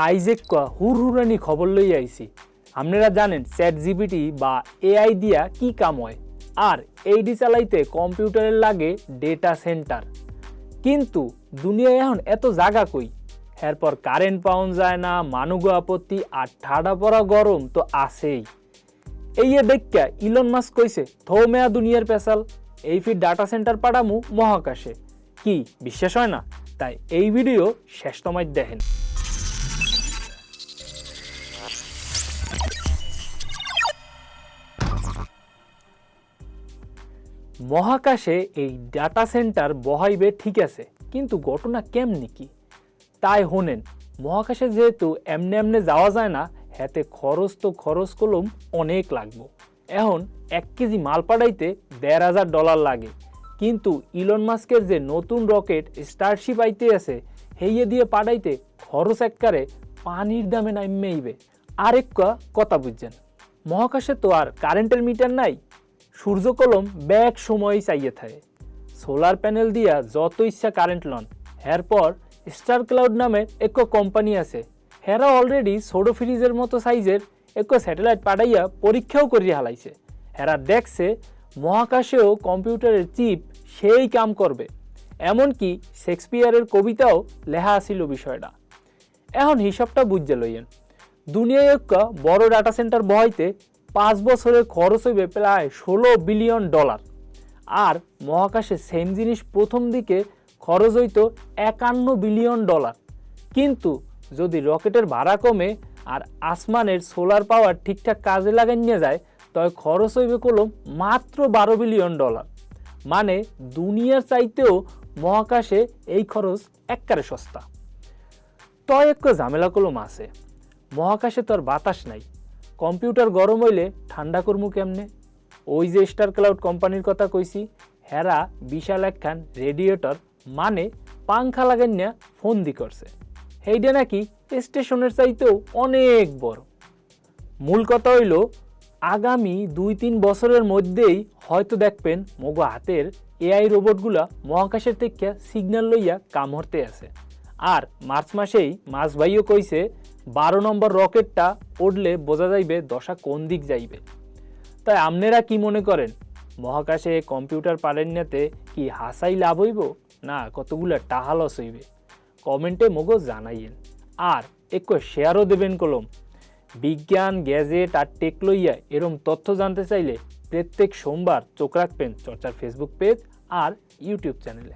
Isaac হুরহুরানি খবর লই আইছি। আপনারা জানেন চ্যাট জিপিটি বা এআই দিয়া কি কাম হয়, আর এইডি চালাইতে কম্পিউটারের লাগে ডেটা সেন্টার। কিন্তু দুনিয়ায় এখন এত জায়গা কই, এরপর কারেন্ট পাওয়া যায় না, মানুষ আপত্তি আর ঠাডা পড়া গরম তো আছেই। এই দেখা ইলন মাস্ক কইছে থো মেয়া দুনিয়ার পেশাল, এই ফির ডাটা সেন্টার পাঠামু মহাকাশে। কি বিশ্বাস হয় না? তাই এই ভিডিও শেষ সময় দেখেন। মহাকাশে এই ডাটা সেন্টার বহাইবে ঠিক আছে, কিন্তু ঘটনা কেমনি কি তাই হোনেন। মহাকাশে যেহেতু এমনি এমনি যাওয়া যায় না, হাতে খরচ কলম অনেক লাগবো। এখন 1 কেজি মাল পাঠাইতে $1,500 লাগে, কিন্তু ইলন মাস্কের যে নতুন রকেট স্টারশিপ আইতে আছে হেইয়ে দিয়ে পাঠাইতে খরচ এককারে পানির দামে নাইমেইবে। আরেক কথা বুঝছেন, মহাকাশে তো আর কারেন্টের মিটার নাই, সূর্য কলম ব্যাক সময় চাইয়ে থাকে। সোলার প্যানেল দিয়া যত ইচ্ছা কারেন্ট লন। এরপর স্টার ক্লাউড নামের এক কোম্পানি আছে, হেরা অলরেডি ছোট ফ্রিজের মতো সাইজের এক স্যাটেলাইট পাঠাইয়া পরীক্ষাও করিয়া হালাইছে। হেরা দেখছে মহাকাশেও কম্পিউটারের চিপ সেই কাম করবে। এমনকি শেক্সপিয়ারের কবিতাও লেখা আসিল বিষয়টা। এখন হিসাবটা বুঝতে লইয়েন, দুনিয়ায় এক বড় ডাটা সেন্টার বহাইতে 5 বছরের খরচ হইবে প্রায় $16 বিলিয়ন। আর মহাকাশে সেম জিনিস প্রথম দিকে খরচ হইতো $51 বিলিয়ন। কিন্তু যদি রকেটের ভাড়া কমে আর আসমানের সোলার পাওয়ার ঠিকঠাক কাজে লাগাই নিয়ে যায়, তবে খরচ হইবে কলম মাত্র $12 বিলিয়ন। মানে দুনিয়ার চাইতেও মহাকাশে এই খরচ একবারে সস্তা। তয় এক ঝামেলা কলম আছে, মহাকাশে তো আর বাতাস নাই, কম্পিউটার গরম হইলে ঠান্ডা করমু কেমনে? ওই যে স্টার ক্লাউড কোম্পানির কথা কইছি, হেরা বিশাল একখান রেডিয়েটর মানে পাংখা লাগাইয়া ফোন দি করছে। সেইটা নাকি স্টেশনের চাইতেও অনেক বড়। মূল কথা হইল আগামী 2-3 বছরের মধ্যেই হয়তো দেখবেন মগো হাতের এআই রোবটগুলা মহাকাশের থেকে সিগন্যাল লইয়া কাম হরতে আছে। আর মার্চ মাসেই মাস ভাইও কইছে 12 নম্বর রকেটটা উঠলে বোঝা যাইবে দশা কোন দিক যাইবে। তাই আপনারা কি মনে করেন, মহাকাশে কম্পিউটার পারেন্যাতে কি হাসাই লাভ হইব না কতগুলা টাহা লস হইবে? কমেন্টে মগো জানাইয়েন। আর একটু শেয়ারও দেবেন কলম। বিজ্ঞান, গ্যাজেট আর টেক লইয়া এরম তথ্য জানতে চাইলে প্রত্যেক সোমবার চোখ রাখবেন চর্চার ফেসবুক পেজ আর ইউটিউব চ্যানেলে।